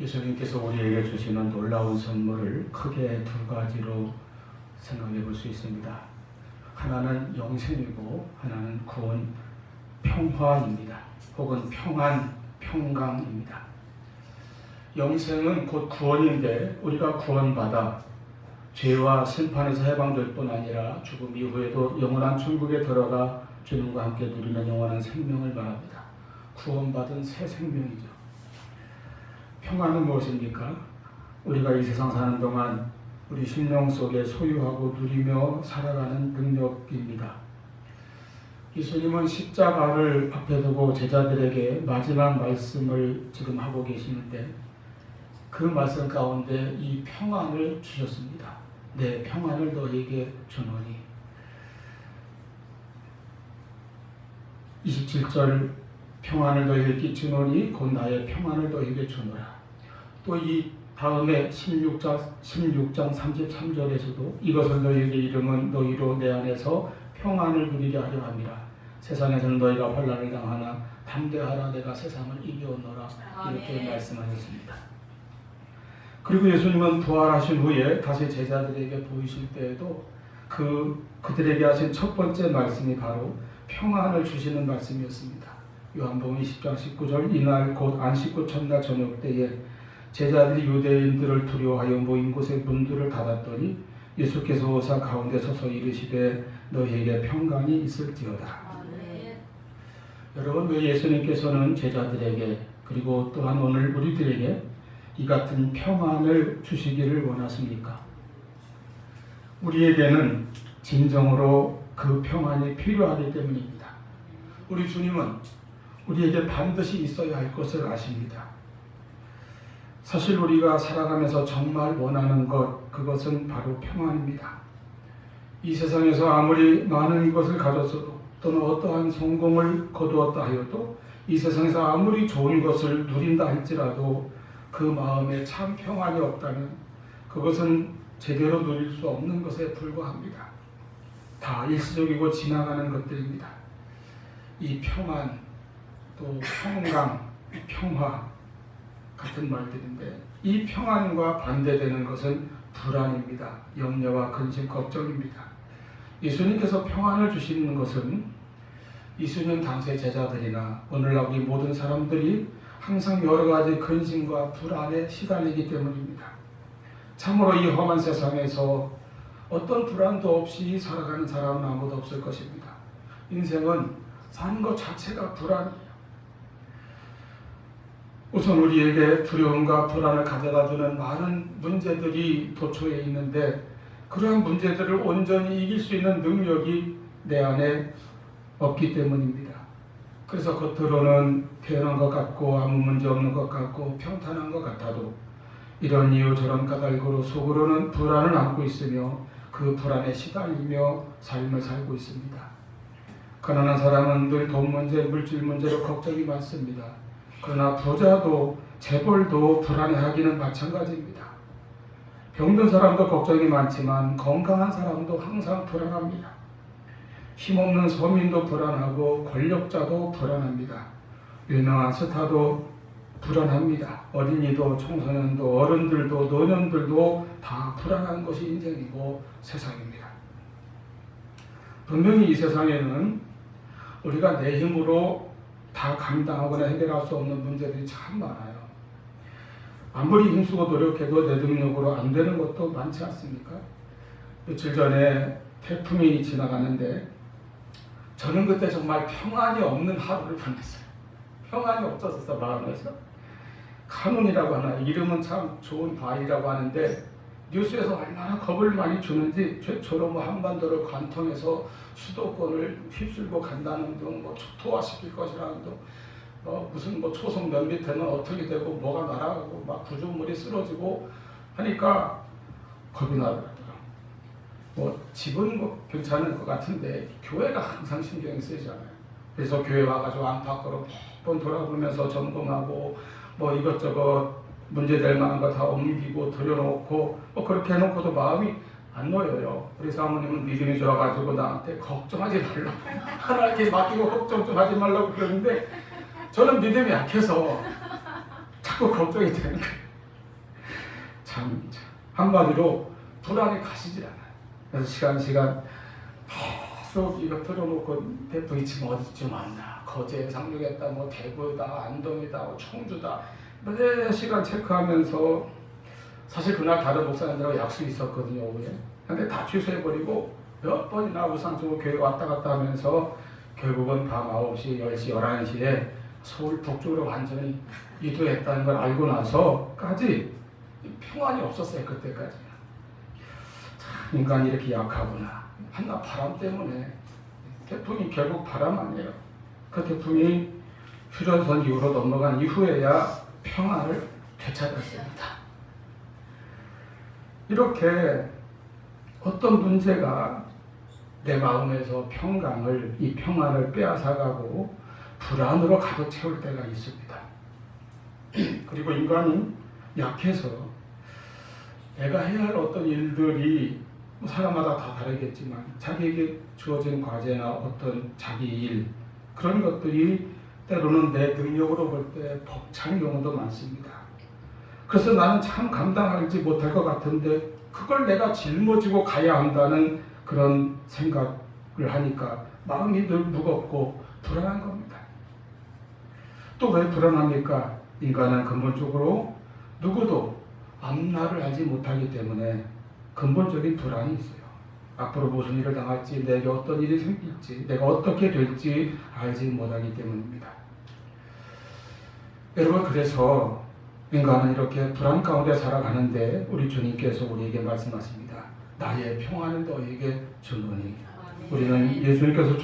예수님께서 우리에게 주시는 놀라운 선물을 크게 두 가지로 생각해 볼 수 있습니다. 하나는 영생이고 하나는 구원, 평화입니다. 혹은 평안, 평강입니다. 영생은 곧 구원인데 우리가 구원받아 죄와 심판에서 해방될 뿐 아니라 죽음 이후에도 영원한 천국에 들어가 주님과 함께 누리는 영원한 생명을 말합니다. 구원받은 새 생명이죠. 평안은 무엇입니까? 우리가 이 세상 사는 동안 우리 심령 속에 소유하고 누리며 살아가는 능력입니다. 예수님은 십자가를 앞에 두고 제자들에게 마지막 말씀을 지금 하고 계시는데 그 말씀 가운데 이 평안을 주셨습니다. 내 평안을 너에게 주노니. 27절 평안을 너에게 끼치노니 곧 나의 평안을 너에게 주노라. 또 이 다음에 16장 33절에서도 이것을 너희에게 이름은 너희로 내 안에서 평안을 누리게 하려 함이라. 세상에서는 너희가 환난을 당하나 담대하라 내가 세상을 이겨오노라. 이렇게 말씀하셨습니다. 그리고 예수님은 부활하신 후에 다시 제자들에게 보이실 때에도 그들에게 하신 첫 번째 말씀이 바로 평안을 주시는 말씀이었습니다. 요한복음 20장 19절 이날 곧 안식구 첫날 저녁 때에 제자들이 유대인들을 두려워하여 모인 곳에 문들을 닫았더니 예수께서 오사 가운데 서서 이르시되 너희에게 평강이 있을지어다. 여러분, 왜 예수님께서는 제자들에게 그리고 또한 오늘 우리들에게 이 같은 평안을 주시기를 원하십니까? 우리에게는 진정으로 그 평안이 필요하기 때문입니다. 우리 주님은 우리에게 반드시 있어야 할 것을 아십니다. 사실 우리가 살아가면서 정말 원하는 것, 그것은 바로 평안입니다. 이 세상에서 아무리 많은 것을 가졌어도 또는 어떠한 성공을 거두었다 하여도 이 세상에서 아무리 좋은 것을 누린다 할지라도 그 마음에 참 평안이 없다면 그것은 제대로 누릴 수 없는 것에 불과합니다. 다 일시적이고 지나가는 것들입니다. 이 평안, 또 평강, 평화 같은 말들인데 이 평안과 반대되는 것은 불안입니다. 염려와 근심, 걱정입니다. 예수님께서 평안을 주시는 것은 예수님 당시의 제자들이나 오늘날 우리 모든 사람들이 항상 여러 가지 근심과 불안에 시달리기 때문입니다. 참으로 이 험한 세상에서 어떤 불안도 없이 살아가는 사람은 아무도 없을 것입니다. 인생은 사는 것 자체가 불안이에요. 우선 우리에게 두려움과 불안을 가져다주는 많은 문제들이 도처에 있는데 그러한 문제들을 온전히 이길 수 있는 능력이 내 안에 없기 때문입니다. 그래서 겉으로는 태어난 것 같고 아무 문제 없는 것 같고 평탄한 것 같아도 이런 이유 저런 까닭으로 속으로는 불안을 안고 있으며 그 불안에 시달리며 삶을 살고 있습니다. 가난한 사람은 늘 돈 문제, 물질 문제로 걱정이 많습니다. 그러나 부자도 재벌도 불안해하기는 마찬가지입니다. 병든 사람도 걱정이 많지만 건강한 사람도 항상 불안합니다. 힘없는 서민도 불안하고 권력자도 불안합니다. 유명한 스타도 불안합니다. 어린이도 청소년도 어른들도 노년들도 다 불안한 것이 인생이고 세상입니다. 분명히 이 세상에는 우리가 내 힘으로 다 감당하거나 해결할 수 없는 문제들이 참 많아요. 아무리 힘쓰고 노력해도 내 능력으로 안 되는 것도 많지 않습니까? 며칠 전에 태풍이 지나가는데 저는 그때 정말 평안이 없는 하루를 보냈어요. 평안이 없었어 마음에서. 카눈이라고 하나, 이름은 참 좋은 바위라고 하는데 뉴스에서 얼마나 겁을 많이 주는지 최초로 한반도를 관통해서 수도권을 휩쓸고 간다는 등 초토화시킬 것이라는 등 무슨 초속 몇 밑에는 어떻게 되고 뭐가 날아가고 막 구조물이 쓰러지고 하니까 겁이 나더라고요. 집은 괜찮을 것 같은데 교회가 항상 신경이 쓰이잖아요. 그래서 교회 와가지고 안팎으로 몇 번 돌아보면서 점검하고 이것저것 문제될 만한 거 다 옮기고 들여놓고 그렇게 해놓고도 마음이 안 놓여요. 우리 사모님은 믿음이 좋아가지고 나한테 걱정하지 말라고 하나님께 맡기고 걱정 좀 하지 말라고 그러는데 저는 믿음이 약해서 자꾸 걱정이 되는 거예요. 참 한마디로 불안이 가시질 않아요. 그래서 시간 계속 이거 틀어놓고 대통령이 지금 어디쯤 왔나, 거제 상륙했다, 뭐 대구다, 안동이다, 뭐 청주다, 매 시간 체크하면서 사실 그날 다른 목사님들하고 약속이 있었거든요, 오후에. 근데 다 취소해버리고 몇 번이나 우상중고 교회 왔다 갔다 하면서 결국은 밤 9시, 10시, 11시에 서울 북쪽으로 완전히 이동했다는 걸 알고 나서까지 평안이 없었어요, 그때까지. 참 인간이 이렇게 약하구나. 한나 바람 때문에. 태풍이 결국 바람 아니에요. 그 태풍이 휴전선 이후로 넘어간 이후에야 평안을 되찾았습니다. 이렇게 어떤 문제가 내 마음에서 이 평안을 빼앗아가고 불안으로 가득 채울 때가 있습니다. 그리고 인간은 약해서 내가 해야 할 어떤 일들이 사람마다 다 다르겠지만 자기에게 주어진 과제나 어떤 자기 일, 그런 것들이 때로는 내 능력으로 볼 때 벅찬 경우도 많습니다. 그래서 나는 참 감당하지 못할 것 같은데 그걸 내가 짊어지고 가야 한다는 그런 생각을 하니까 마음이 늘 무겁고 불안한 겁니다. 또 왜 불안합니까? 인간은 근본적으로 누구도 앞날을 알지 못하기 때문에 근본적인 불안이 있어요. 앞으로 무슨 일을 당할지, 내게 어떤 일이 생길지, 내가 어떻게 될지 알지 못하기 때문입니다. 여러분, 그래서 인간은 이렇게 불안 가운데 살아가는데 우리 주님께서 우리에게 말씀하십니다. 나의 평안을 너에게 주노니. 우리는 예수님께서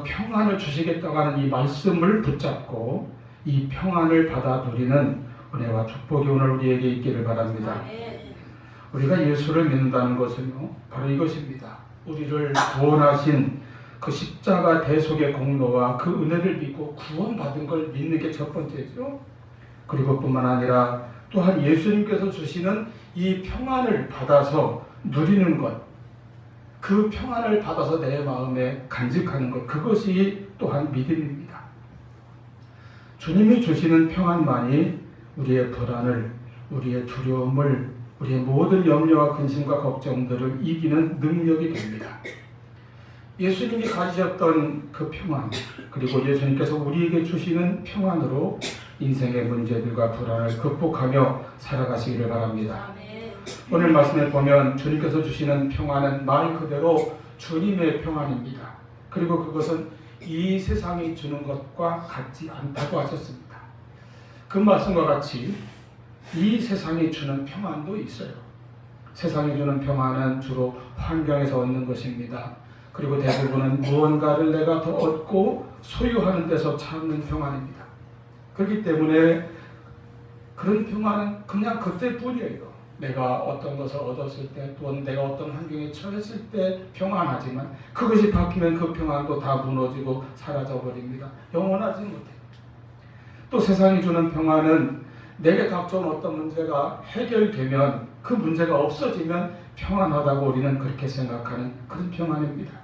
평안을 주시겠다고 하는 이 말씀을 붙잡고 이 평안을 받아 누리는 은혜와 축복이 오늘 우리에게 있기를 바랍니다. 우리가 예수를 믿는다는 것은요, 바로 이것입니다. 우리를 구원하신 그 십자가 대속의 공로와 그 은혜를 믿고 구원받은 걸 믿는 게 첫 번째죠. 그리고 뿐만 아니라 또한 예수님께서 주시는 이 평안을 받아서 누리는 것, 그 평안을 받아서 내 마음에 간직하는 것, 그것이 또한 믿음입니다. 주님이 주시는 평안만이 우리의 불안을, 우리의 두려움을, 우리의 모든 염려와 근심과 걱정들을 이기는 능력이 됩니다. 예수님이 가지셨던 그 평안, 그리고 예수님께서 우리에게 주시는 평안으로 인생의 문제들과 불안을 극복하며 살아가시기를 바랍니다. 오늘 말씀을 보면 주님께서 주시는 평안은 말 그대로 주님의 평안입니다. 그리고 그것은 이 세상이 주는 것과 같지 않다고 하셨습니다. 그 말씀과 같이 이 세상이 주는 평안도 있어요. 세상이 주는 평안은 주로 환경에서 얻는 것입니다. 그리고 대부분은 무언가를 내가 더 얻고 소유하는 데서 찾는 평안입니다. 그렇기 때문에 그런 평안은 그냥 그때뿐이에요. 내가 어떤 것을 얻었을 때 또는 내가 어떤 환경에 처했을 때 평안하지만 그것이 바뀌면 그 평안도 다 무너지고 사라져버립니다. 영원하지 못해요. 또 세상이 주는 평안은 내게 닥쳐온 어떤 문제가 해결되면 그 문제가 없어지면 평안하다고 우리는 그렇게 생각하는 그런 평안입니다.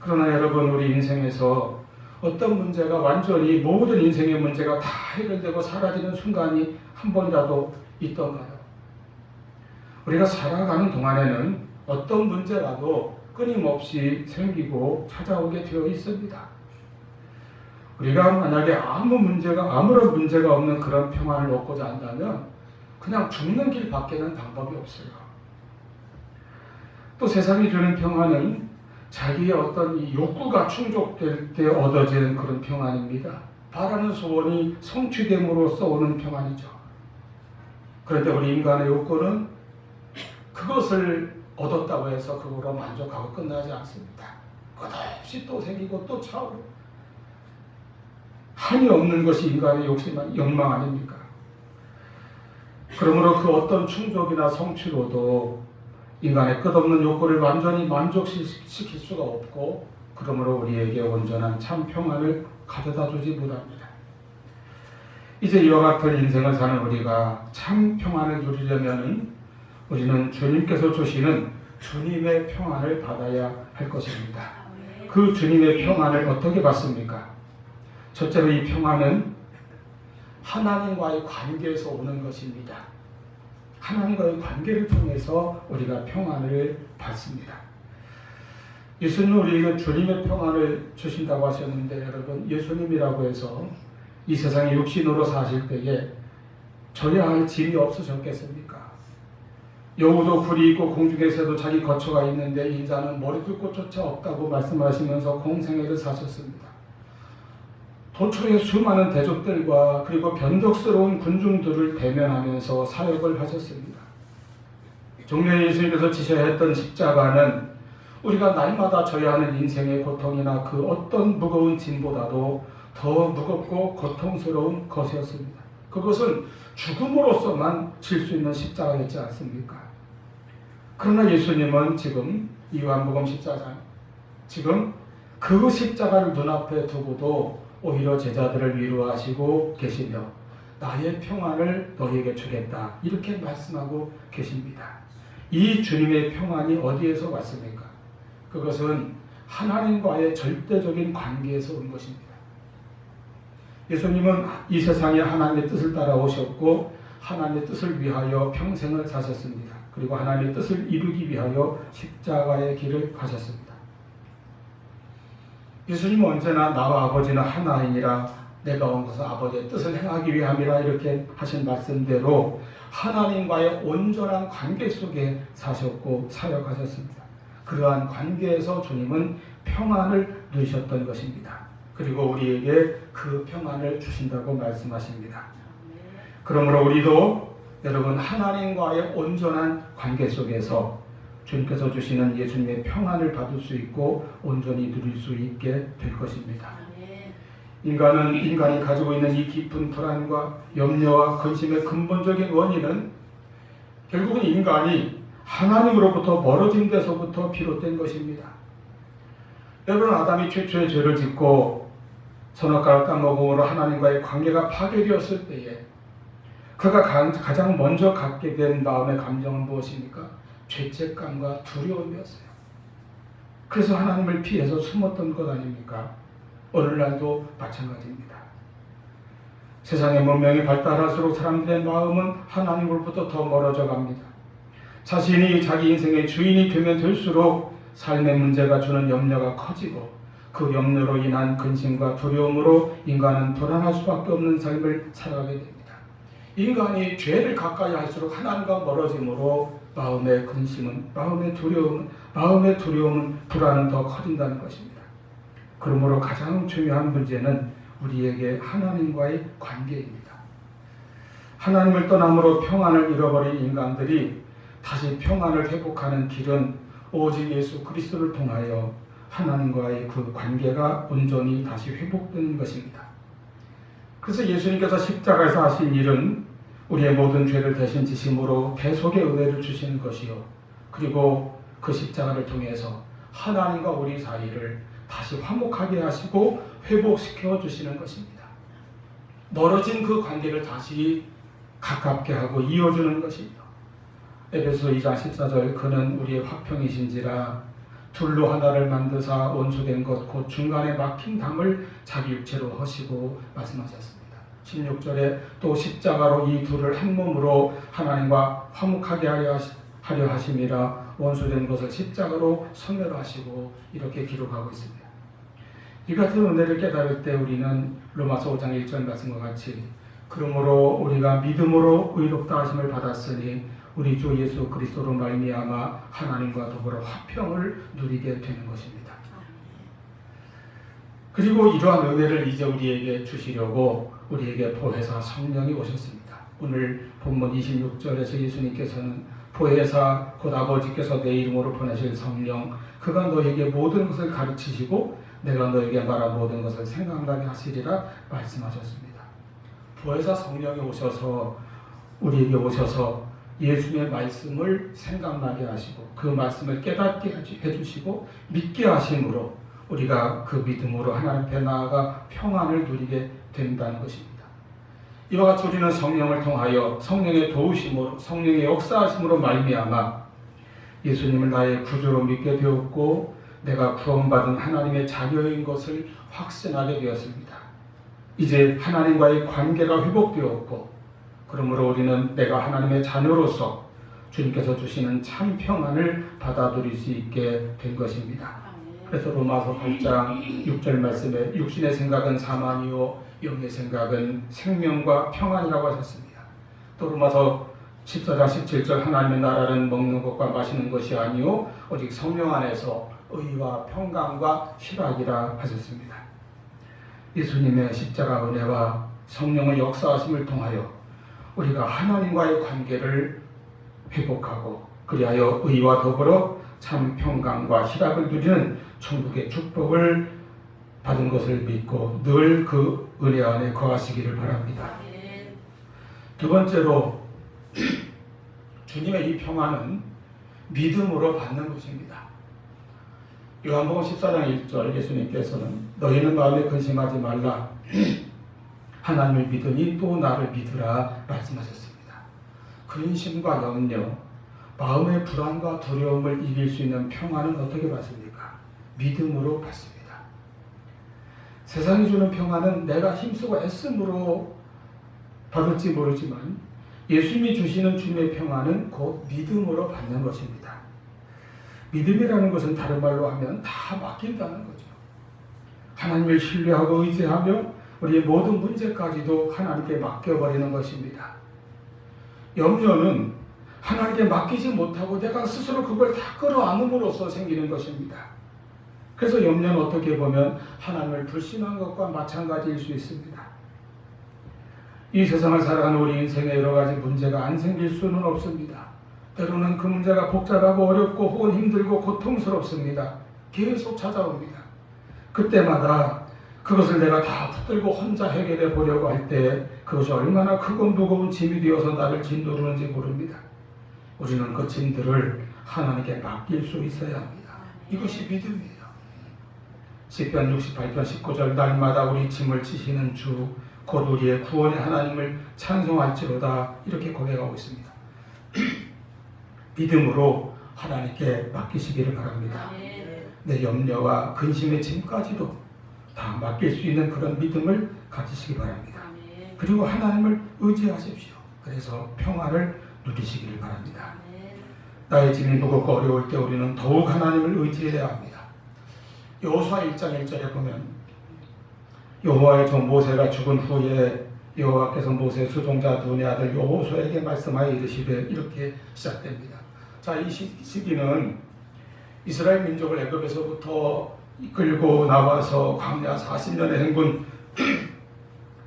그러나 여러분, 우리 인생에서 어떤 문제가 완전히 모든 인생의 문제가 다 해결되고 사라지는 순간이 한 번이라도 있던가요? 우리가 살아가는 동안에는 어떤 문제라도 끊임없이 생기고 찾아오게 되어 있습니다. 우리가 만약에 아무런 문제가 없는 그런 평안을 얻고자 한다면 그냥 죽는 길 밖에는 방법이 없어요. 또 세상이 주는 평안은 자기의 어떤 이 욕구가 충족될 때 얻어지는 그런 평안입니다. 바라는 소원이 성취됨으로써 오는 평안이죠. 그런데 우리 인간의 욕구는 그것을 얻었다고 해서 그거로 만족하고 끝나지 않습니다. 끝없이 또 생기고 또 차오르고 한이 없는 것이 인간의 욕망 아닙니까? 그러므로 그 어떤 충족이나 성취로도 인간의 끝없는 욕구를 완전히 만족시킬 수가 없고, 그러므로 우리에게 온전한 참 평안을 가져다 주지 못합니다. 이제 이와 같은 인생을 사는 우리가 참 평안을 누리려면 우리는 주님께서 주시는 주님의 평안을 받아야 할 것입니다. 그 주님의 평안을 어떻게 받습니까? 첫째로 이 평안은 하나님과의 관계에서 오는 것입니다. 하나님과의 관계를 통해서 우리가 평안을 받습니다. 예수님은 우리에게 주님의 평안을 주신다고 하셨는데, 여러분, 예수님이라고 해서 이 세상에 육신으로 사실 때에 져야 할 짐이 없으셨겠습니까? 여우도 굴이 있고 공중에서도 자기 거처가 있는데 인자는 머리둘 곳조차 없다고 말씀하시면서 공생애를 사셨습니다. 도처의 수많은 대적들과 그리고 변덕스러운 군중들을 대면하면서 사역을 하셨습니다. 종려의 예수님께서 지셔야 했던 십자가는 우리가 날마다 져야 하는 인생의 고통이나 그 어떤 무거운 짐보다도 더 무겁고 고통스러운 것이었습니다. 그것은 죽음으로서만 질 수 있는 십자가였지 않습니까? 그러나 예수님은 지금 이 요한복음 14장 지금 그 십자가를 눈앞에 두고도 오히려 제자들을 위로하시고 계시며 나의 평안을 너희에게 주겠다 이렇게 말씀하고 계십니다. 이 주님의 평안이 어디에서 왔습니까? 그것은 하나님과의 절대적인 관계에서 온 것입니다. 예수님은 이 세상에 하나님의 뜻을 따라 오셨고 하나님의 뜻을 위하여 평생을 사셨습니다. 그리고 하나님의 뜻을 이루기 위하여 십자가의 길을 가셨습니다. 예수님은 언제나 나와 아버지는 하나이니라 내가 온 것은 아버지의 뜻을 행하기 위함이라 이렇게 하신 말씀대로 하나님과의 온전한 관계 속에 사셨고 사역하셨습니다. 그러한 관계에서 주님은 평안을 누리셨던 것입니다. 그리고 우리에게 그 평안을 주신다고 말씀하십니다. 그러므로 우리도 여러분 하나님과의 온전한 관계 속에서 주님께서 주시는 예수님의 평안을 받을 수 있고 온전히 누릴 수 있게 될 것입니다. 인간이 가지고 있는 이 깊은 불안과 염려와 근심의 근본적인 원인은 결국은 인간이 하나님으로부터 멀어진 데서부터 비롯된 것입니다. 여러분, 아담이 최초의 죄를 짓고 선악과를 따먹음으로 하나님과의 관계가 파괴되었을 때에 그가 가장 먼저 갖게 된 마음의 감정은 무엇입니까? 죄책감과 두려움이었어요. 그래서 하나님을 피해서 숨었던 것 아닙니까? 오늘날도 마찬가지입니다. 세상의 문명이 발달할수록 사람들의 마음은 하나님으로부터 더 멀어져 갑니다. 자신이 자기 인생의 주인이 되면 될수록 삶의 문제가 주는 염려가 커지고 그 염려로 인한 근심과 두려움으로 인간은 불안할 수밖에 없는 삶을 살아가게 됩니다. 인간이 죄를 가까이 할수록 하나님과 멀어짐으로 마음의 근심은, 마음의 두려움은, 불안은 더 커진다는 것입니다. 그러므로 가장 중요한 문제는 우리에게 하나님과의 관계입니다. 하나님을 떠남으로 평안을 잃어버린 인간들이 다시 평안을 회복하는 길은 오직 예수 그리스도를 통하여 하나님과의 그 관계가 온전히 다시 회복되는 것입니다. 그래서 예수님께서 십자가에서 하신 일은 우리의 모든 죄를 대신 지심으로 대속의 은혜를 주시는 것이요, 그리고 그 십자가를 통해서 하나님과 우리 사이를 다시 화목하게 하시고 회복시켜 주시는 것입니다. 멀어진 그 관계를 다시 가깝게 하고 이어주는 것이요. 에베소 2장 14절 그는 우리의 화평이신지라 둘로 하나를 만드사 원수된 것 곧 중간에 막힌 담을 자기 육체로 허시고 말씀하셨습니다. 16절에 또 십자가로 이 둘을 한 몸으로 하나님과 화목하게 하려 하심이라 원수된 것을 십자가로 소멸하시고 이렇게 기록하고 있습니다. 이 같은 은혜를 깨달을 때 우리는 로마서 5장 1절 말씀과 같이 그러므로 우리가 믿음으로 의롭다 하심을 받았으니 우리 주 예수 그리스도로 말미암아 하나님과 더불어 화평을 누리게 되는 것입니다. 그리고 이러한 은혜를 이제 우리에게 주시려고 우리에게 보혜사 성령이 오셨습니다. 오늘 본문 26절에서 예수님께서는 보혜사 곧 아버지께서 내 이름으로 보내실 성령 그가 너에게 모든 것을 가르치시고 내가 너에게 말한 모든 것을 생각나게 하시리라 말씀하셨습니다. 보혜사 성령이 오셔서 우리에게 오셔서 예수님의 말씀을 생각나게 하시고 그 말씀을 깨닫게 해주시고 믿게 하심으로 우리가 그 믿음으로 하나님 앞에 나아가 평안을 누리게 된다는 것입니다. 이와 같이 우리는 성령을 통하여 성령의 도우심으로 성령의 역사하심으로 말미암아 예수님을 나의 구주로 믿게 되었고 내가 구원받은 하나님의 자녀인 것을 확신하게 되었습니다. 이제 하나님과의 관계가 회복되었고 그러므로 우리는 내가 하나님의 자녀로서 주님께서 주시는 참 평안을 받아 누릴 수 있게 된 것입니다. 그래서 로마서 8장 6절 말씀에 육신의 생각은 사망이요 영의 생각은 생명과 평안이라고 하셨습니다. 또 로마서 14장 17절 하나님의 나라는 먹는 것과 마시는 것이 아니요 오직 성령 안에서 의와 평강과 희락이라 하셨습니다. 예수님의 십자가 은혜와 성령의 역사하심을 통하여 우리가 하나님과의 관계를 회복하고 그리하여 의와 더불어 참 평강과 희락을 누리는 천국의 축복을 받은 것을 믿고 늘 그 은혜 안에 거하시기를 바랍니다. 두 번째로 주님의 이 평안은 믿음으로 받는 것입니다. 요한복음 14장 1절 예수님께서는 너희는 마음에 근심하지 말라 하나님을 믿으니 또 나를 믿으라 말씀하셨습니다. 근심과 염려, 마음의 불안과 두려움을 이길 수 있는 평안은 어떻게 받습니까? 믿음으로 받습니다. 세상이 주는 평안은 내가 힘쓰고 애씀으로 받을지 모르지만 예수님이 주시는 주님의 평안은 곧 믿음으로 받는 것입니다. 믿음이라는 것은 다른 말로 하면 다 맡긴다는 거죠. 하나님을 신뢰하고 의지하며 우리의 모든 문제까지도 하나님께 맡겨버리는 것입니다. 염려는 하나님께 맡기지 못하고 내가 스스로 그걸 다 끌어안음으로써 생기는 것입니다. 그래서 염려는 어떻게 보면 하나님을 불신한 것과 마찬가지일 수 있습니다. 이 세상을 살아가는 우리 인생에 여러 가지 문제가 안 생길 수는 없습니다. 때로는 그 문제가 복잡하고 어렵고 혹은 힘들고 고통스럽습니다. 계속 찾아옵니다. 그때마다 그것을 내가 다 붙들고 혼자 해결해 보려고 할 때 그것이 얼마나 크고 무거운 짐이 되어서 나를 짓누르는지 모릅니다. 우리는 그 짐들을 하나님께 맡길 수 있어야 합니다. 이것이 믿음이에요. 시편 68편 19절 날마다 우리 짐을 지시는 주 곧 우리의 구원의 하나님을 찬송할지로다 이렇게 고백하고 있습니다. 믿음으로 하나님께 맡기시기를 바랍니다. 내 염려와 근심의 짐까지도 다 맡길 수 있는 그런 믿음을 가지시기 바랍니다. 그리고 하나님을 의지하십시오. 그래서 평안을 누리시기를 바랍니다. 나의 짐이 무겁고 어려울 때 우리는 더욱 하나님을 의지해야 합니다. 여호수아 1장 1절에 보면 여호와의 종 모세가 죽은 후에 여호와께서 모세 수종자 눈의 아들 여호수아에게 말씀하여 이르시되 이렇게 시작됩니다. 자, 이 시기는 이스라엘 민족을 애굽에서부터 이끌고 나와서 광야 40년의 행군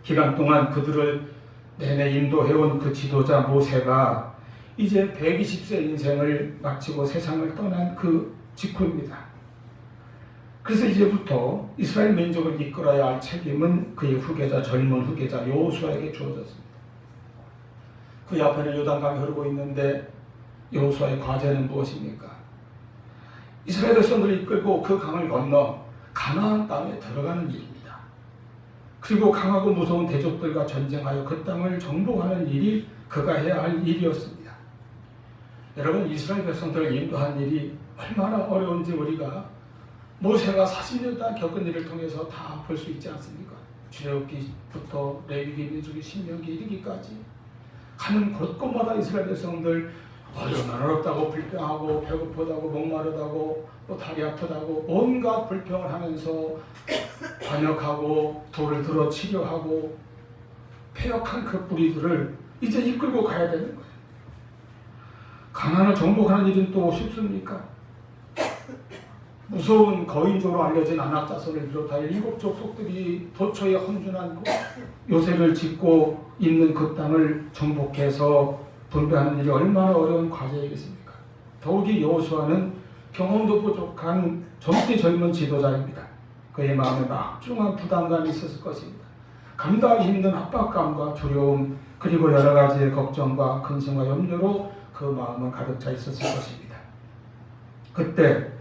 기간 동안 그들을 내내 인도해온 그 지도자 모세가 이제 120세 인생을 마치고 세상을 떠난 그 직후입니다. 그래서 이제부터 이스라엘 민족을 이끌어야 할 책임은 그의 후계자, 젊은 후계자 여호수아에게 주어졌습니다. 그 옆에는 요단강이 흐르고 있는데 여호수아의 과제는 무엇입니까? 이스라엘 백성들을 이끌고 그 강을 건너 가나안 땅에 들어가는 일입니다. 그리고 강하고 무서운 대적들과 전쟁하여 그 땅을 정복하는 일이 그가 해야 할 일이었습니다. 여러분, 이스라엘 백성들을 인도한 일이 얼마나 어려운지 우리가 모세가 40년 동안 겪은 일을 통해서 다 볼 수 있지 않습니까? 출애굽기부터 레위기, 민수기, 신명기 이르기까지 가는 곳곳마다 이스라엘 백성들 어렵다고 불평하고 배고프다고 목마르다고 또 다리 아프다고 온갖 불평을 하면서 반역하고 돌을 들어 치료하고 패역한 그 뿌리들을 이제 이끌고 가야 되는 거예요. 가나안을 정복하는 일은 또 쉽습니까? 무서운 거인족으로 알려진 안악자손을 비롯하여 7 족속들이 도처에 헌준한 요새를 짓고 있는 그 땅을 정복해서 분배하는 일이 얼마나 어려운 과제이겠습니까? 더욱이 여호수아는 경험도 부족한 젊은 지도자입니다. 그의 마음에 막중한 부담감이 있었을 것입니다. 감당하기 힘든 압박감과 두려움 그리고 여러 가지의 걱정과 근심과 염려로 그 마음은 가득 차 있었을 것입니다. 그때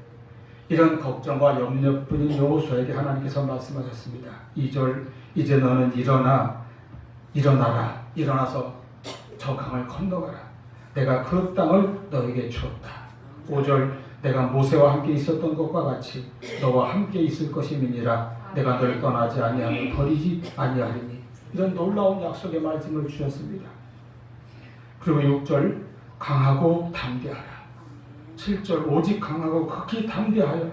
이런 걱정과 염려뿐인 여호수아에게 하나님께서 말씀하셨습니다. 2절 이제 너는 일어나라 일어나서 저 강을 건너가라. 내가 그 땅을 너에게 주었다. 5절 내가 모세와 함께 있었던 것과 같이 너와 함께 있을 것임이니라. 내가 너를 떠나지 아니하며 버리지 아니하리니. 이런 놀라운 약속의 말씀을 주셨습니다. 그리고 6절 강하고 담대하라. 7절 오직 강하고 극히 담대하여라.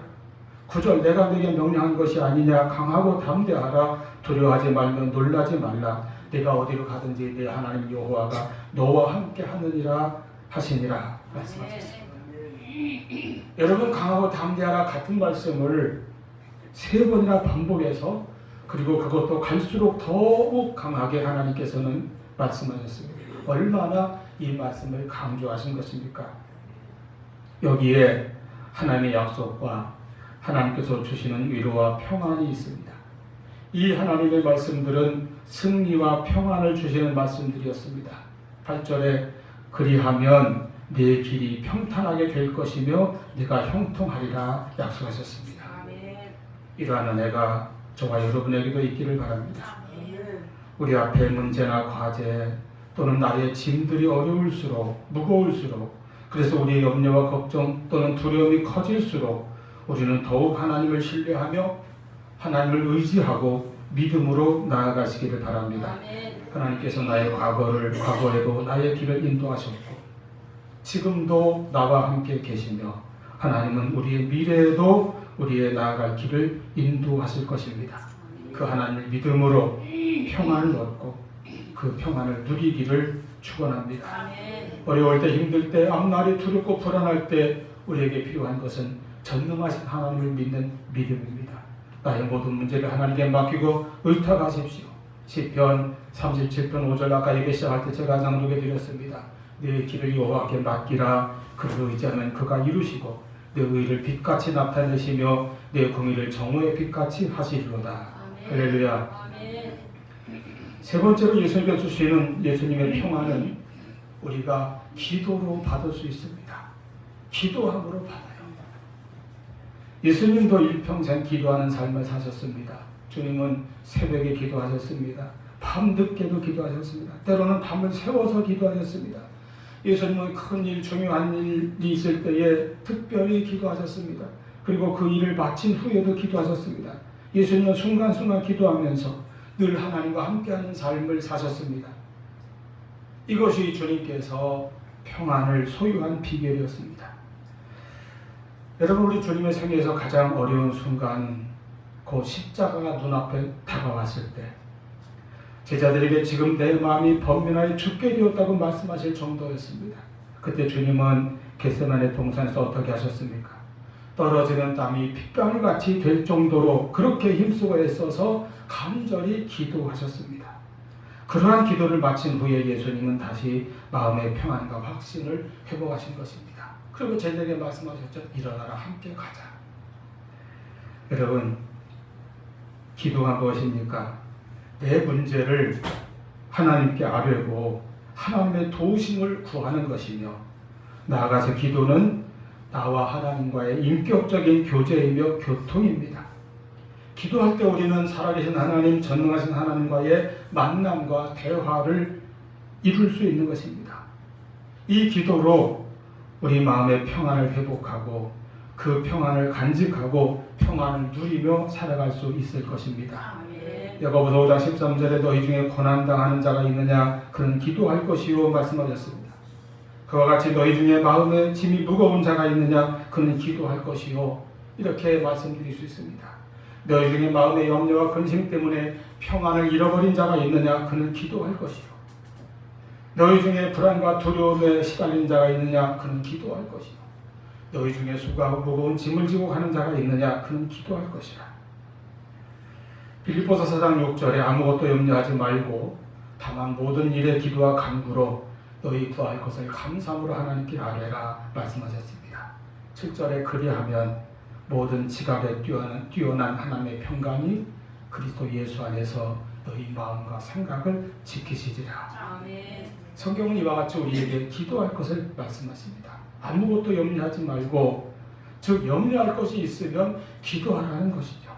9절 내가 네게 명령한 것이 아니냐. 강하고 담대하라. 두려워하지 말며 놀라지 말라. 내가 어디로 가든지 내 하나님 여호와가 너와 함께 하느니라 하시니라 말씀하셨습니다. 여러분, 강하고 담대하라 같은 말씀을 3번이나 반복해서, 그리고 그것도 갈수록 더욱 강하게 하나님께서는 말씀하셨습니다. 얼마나 이 말씀을 강조하신 것입니까? 여기에 하나님의 약속과 하나님께서 주시는 위로와 평안이 있습니다. 이 하나님의 말씀들은 승리와 평안을 주시는 말씀들이었습니다. 8절에 그리하면 내 길이 평탄하게 될 것이며 네가 형통하리라 약속하셨습니다. 이러한 은혜가 저와 여러분에게도 있기를 바랍니다. 우리 앞에 문제나 과제 또는 나의 짐들이 어려울수록, 무거울수록, 그래서 우리의 염려와 걱정 또는 두려움이 커질수록 우리는 더욱 하나님을 신뢰하며 하나님을 의지하고 믿음으로 나아가시기를 바랍니다. 하나님께서 나의 과거에도 나의 길을 인도하셨고 지금도 나와 함께 계시며 하나님은 우리의 미래에도 우리의 나아갈 길을 인도하실 것입니다. 그 하나님을 믿음으로 평안을 얻고 그 평안을 누리기를 축원합니다. 어려울 때, 힘들 때, 앞날이 두렵고 불안할 때 우리에게 필요한 것은 전능하신 하나님을 믿는 믿음입니다. 나의 모든 문제를 하나님께 맡기고 의탁하십시오. 시편 37편 5절 아까 예배 시작할 때 제가 낭독해 드렸습니다. 내 길을 여호와께 맡기라. 그를 의지하면 그가 이루시고 내 의를 빛같이 나타내시며 내 공의를 정오의 빛같이 하시리로다. 할렐루야. 세 번째로 예수님께서 주시는 예수님의 평안은 우리가 기도로 받을 수 있습니다. 기도함으로 받아요. 예수님도 일평생 기도하는 삶을 사셨습니다. 주님은 새벽에 기도하셨습니다. 밤늦게도 기도하셨습니다. 때로는 밤을 새워서 기도하셨습니다. 예수님은 큰 일, 중요한 일이 있을 때에 특별히 기도하셨습니다. 그리고 그 일을 마친 후에도 기도하셨습니다. 예수님은 순간순간 기도하면서 늘 하나님과 함께하는 삶을 사셨습니다. 이것이 주님께서 평안을 소유한 비결이었습니다. 여러분, 우리 주님의 생애에서 가장 어려운 순간, 그 십자가가 눈앞에 다가왔을 때 제자들에게 지금 내 마음이 번민하여 죽게 되었다고 말씀하실 정도였습니다. 그때 주님은 겟세마네 동산에서 어떻게 하셨습니까? 떨어지는 땀이 핏방울같이 될 정도로 그렇게 힘쓰고 애써서 간절히 기도하셨습니다. 그러한 기도를 마친 후에 예수님은 다시 마음의 평안과 확신을 회복하신 것입니다. 그리고 제자에게 말씀하셨죠. 일어나라, 함께 가자. 여러분, 기도가 무엇입니까? 내 문제를 하나님께 아뢰고 하나님의 도우심을 구하는 것이며, 나아가서 기도는 나와 하나님과의 인격적인 교제이며 교통입니다. 기도할 때 우리는 살아계신 하나님, 전능하신 하나님과의 만남과 대화를 이룰 수 있는 것입니다. 이 기도로 우리 마음의 평안을 회복하고 그 평안을 간직하고 평안을 누리며 살아갈 수 있을 것입니다. 야고보서 5장 13절에 너희 중에 고난당하는 자가 있느냐? 그는 기도할 것이요 말씀하셨습니다. 그와 같이 너희 중에 마음에 짐이 무거운 자가 있느냐? 그는 기도할 것이요. 이렇게 말씀드릴 수 있습니다. 너희 중에 마음의 염려와 근심 때문에 평안을 잃어버린 자가 있느냐? 그는 기도할 것이요. 너희 중에 불안과 두려움에 시달린 자가 있느냐? 그는 기도할 것이요. 너희 중에 수고하고 무거운 짐을 지고 가는 자가 있느냐? 그는 기도할 것이라. 빌립보서 4장 6절에 아무것도 염려하지 말고 다만 모든 일에 기도와 간구로 너희 구할 것을 감사함으로 하나님께 아뢰라 말씀하셨습니다. 7절에 그리하면 모든 지각에 뛰어난 하나님의 평강이 그리스도 예수 안에서 너희 마음과 생각을 지키시리라. 아멘. 성경은 이와 같이 우리에게 기도할 것을 말씀하십니다. 아무것도 염려하지 말고, 즉 염려할 것이 있으면 기도하라는 것이죠.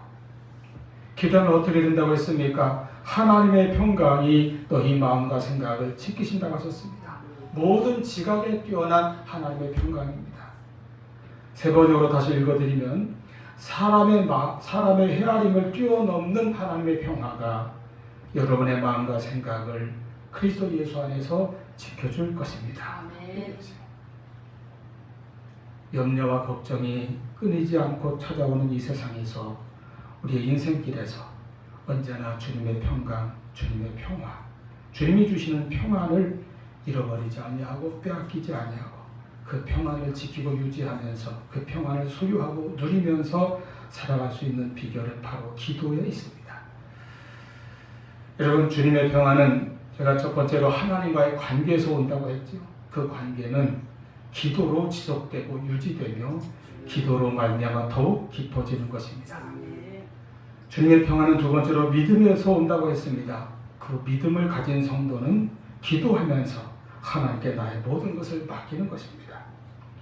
기도는 어떻게 된다고 했습니까? 하나님의 평강이 너희 마음과 생각을 지키신다고 하셨습니다. 모든 지각에 뛰어난 하나님의 평강입니다. 세 번역으로 다시 읽어드리면 사람의 헤아림을 뛰어넘는 하나님의 평화가 여러분의 마음과 생각을 그리스도 예수 안에서 지켜줄 것입니다. 아멘. 염려와 걱정이 끊이지 않고 찾아오는 이 세상에서 우리의 인생길에서 언제나 주님의 평강, 주님의 평화, 주님이 주시는 평안을 잃어버리지 아니하고 빼앗기지 아니하고 그 평안을 지키고 유지하면서 그 평안을 소유하고 누리면서 살아갈 수 있는 비결은 바로 기도에 있습니다. 여러분, 주님의 평안은 제가 첫 번째로 하나님과의 관계에서 온다고 했죠. 그 관계는 기도로 지속되고 유지되며 기도로 말미암아 더욱 깊어지는 것입니다. 주님의 평안은 두 번째로 믿음에서 온다고 했습니다. 그 믿음을 가진 성도는 기도하면서 하나님께 나의 모든 것을 맡기는 것입니다.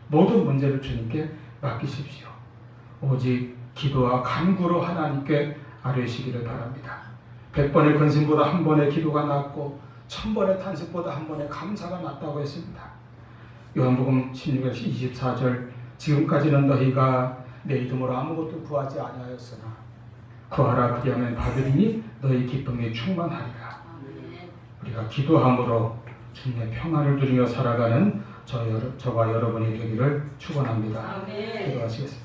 모든 문제를 주님께 맡기십시오. 오직 기도와 간구로 하나님께 아뢰시기를 바랍니다. 100번의 근심보다 한 번의 기도가 낫고 1000번의 탄식보다 한 번의 감사가 낫다고 했습니다. 요한복음 16장 24절 지금까지는 너희가 내 이름으로 아무것도 구하지 아니하였으나 구하라 그리하면 받으리니 너희 기쁨이 충만하리라. 우리가 기도함으로 주님의 평안을 누리며 살아가는 저와 여러분이 되기를 축원합니다. 기도하시겠습니다.